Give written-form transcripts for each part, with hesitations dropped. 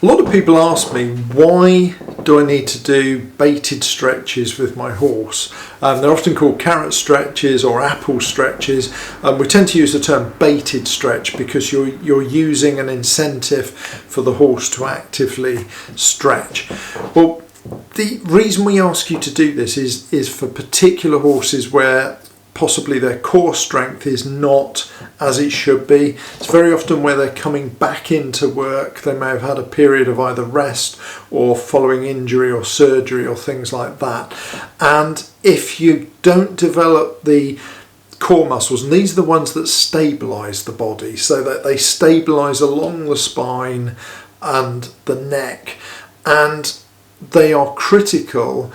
A lot of people ask me, why do I need to do baited stretches with my horse? They're often called carrot stretches or apple stretches. We tend to use the term baited stretch because you're using an incentive for the horse to actively stretch. Well, the reason we ask you to do this is for particular horses where possibly their core strength is not as it should be. It's very often where they're coming back into work. They may have had a period of either rest or following injury or surgery or things like that. And if you don't develop the core muscles, and these are the ones that stabilise the body, so that they stabilise along the spine and the neck, and they are critical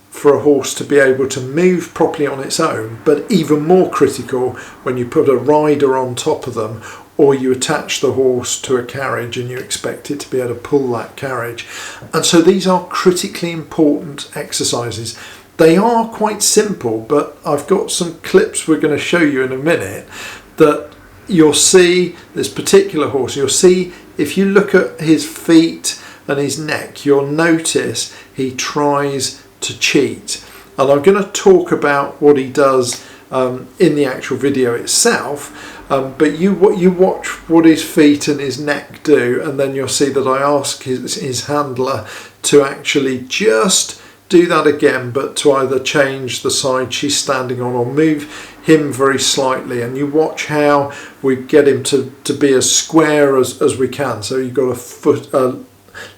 for a horse to be able to move properly on its own, but even more critical when you put a rider on top of them or you attach the horse to a carriage and you expect it to be able to pull that carriage. And so these are critically important exercises. They are quite simple, but I've got some clips we're going to show you in a minute that you'll see this particular horse. You'll see if you look at his feet and his neck, you'll notice he tries to cheat, and I'm going to talk about what he does in the actual video itself, but you watch what his feet and his neck do, and then you'll see that I ask his handler to actually just do that again, but to either change the side she's standing on or move him very slightly, and you watch how we get him to be as square as we can. So you've got a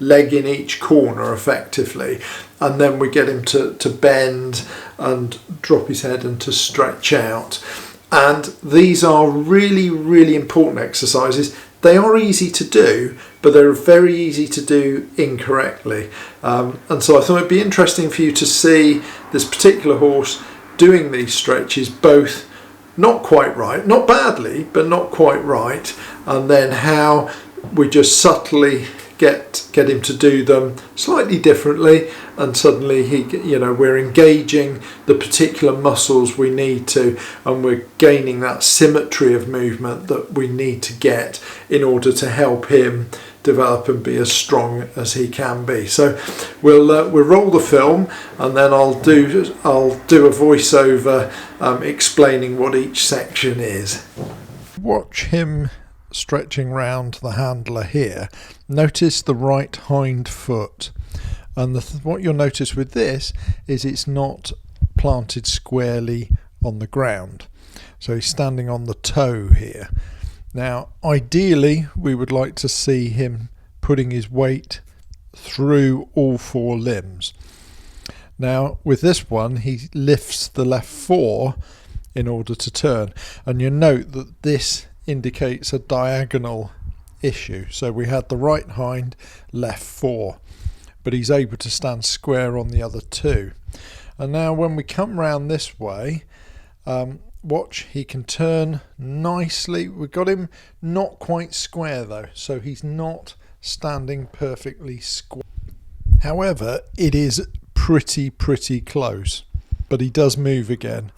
leg in each corner effectively, and then we get him to bend and drop his head and to stretch out. And these are really, really important exercises. They are easy to do, but they're very easy to do incorrectly. And so I thought it'd be interesting for you to see this particular horse doing these stretches, both not quite right, not badly, but not quite right, and then how we just subtly get him to do them slightly differently, and suddenly we're engaging the particular muscles we need to, and we're gaining that symmetry of movement that we need to get in order to help him develop and be as strong as he can be. So we'll roll the film, and then I'll do a voiceover explaining what each section is. Watch him stretching round the handler here. Notice the right hind foot, and what you'll notice with this is it's not planted squarely on the ground, so he's standing on the toe here. Now ideally we would like to see him putting his weight through all four limbs. Now with this one he lifts the left fore in order to turn, and you note that this indicates a diagonal issue. So we had the right hind, left fore, but he's able to stand square on the other two. And now when we come round this way, watch, he can turn nicely. We've got him not quite square though, so he's not standing perfectly square. However, it is pretty close, but he does move again.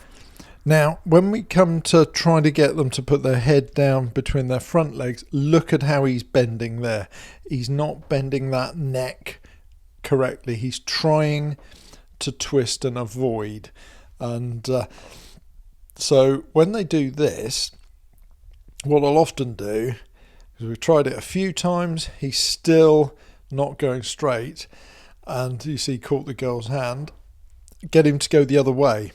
Now when we come to try to get them to put their head down between their front legs, look at how he's bending there. He's not bending that neck correctly. He's trying to twist and avoid, and so when they do this, what I'll often do, because we've tried it a few times, he's still not going straight, and you see caught the girl's hand, get him to go the other way.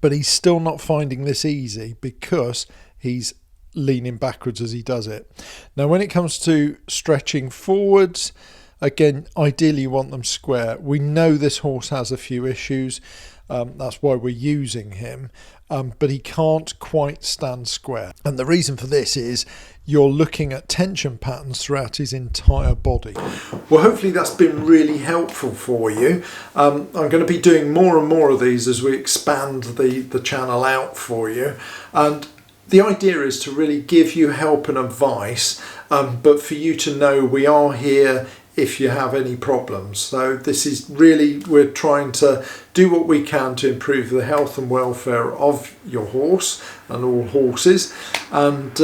But he's still not finding this easy because he's leaning backwards as he does it. Now when it comes to stretching forwards, again, ideally you want them square. We know this horse has a few issues, that's why we're using him, but he can't quite stand square. And the reason for this is you're looking at tension patterns throughout his entire body. Well, hopefully that's been really helpful for you. I'm going to be doing more and more of these as we expand the channel out for you. And the idea is to really give you help and advice, but for you to know we are here if you have any problems. So this is really, we're trying to do what we can to improve the health and welfare of your horse and all horses, and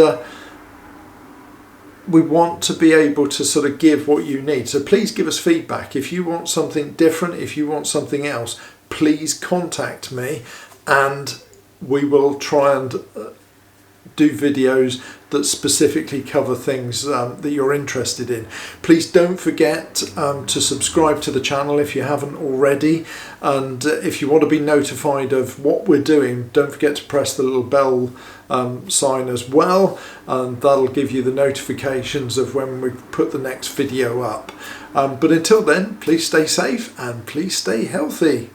we want to be able to sort of give what you need. So please give us feedback. If you want something different, if you want something else, please contact me and we will try and do videos that specifically cover things that you're interested in. Please don't forget to subscribe to the channel if you haven't already, and if you want to be notified of what we're doing, don't forget to press the little bell sign as well, and that'll give you the notifications of when we put the next video up. But until then, please stay safe and please stay healthy.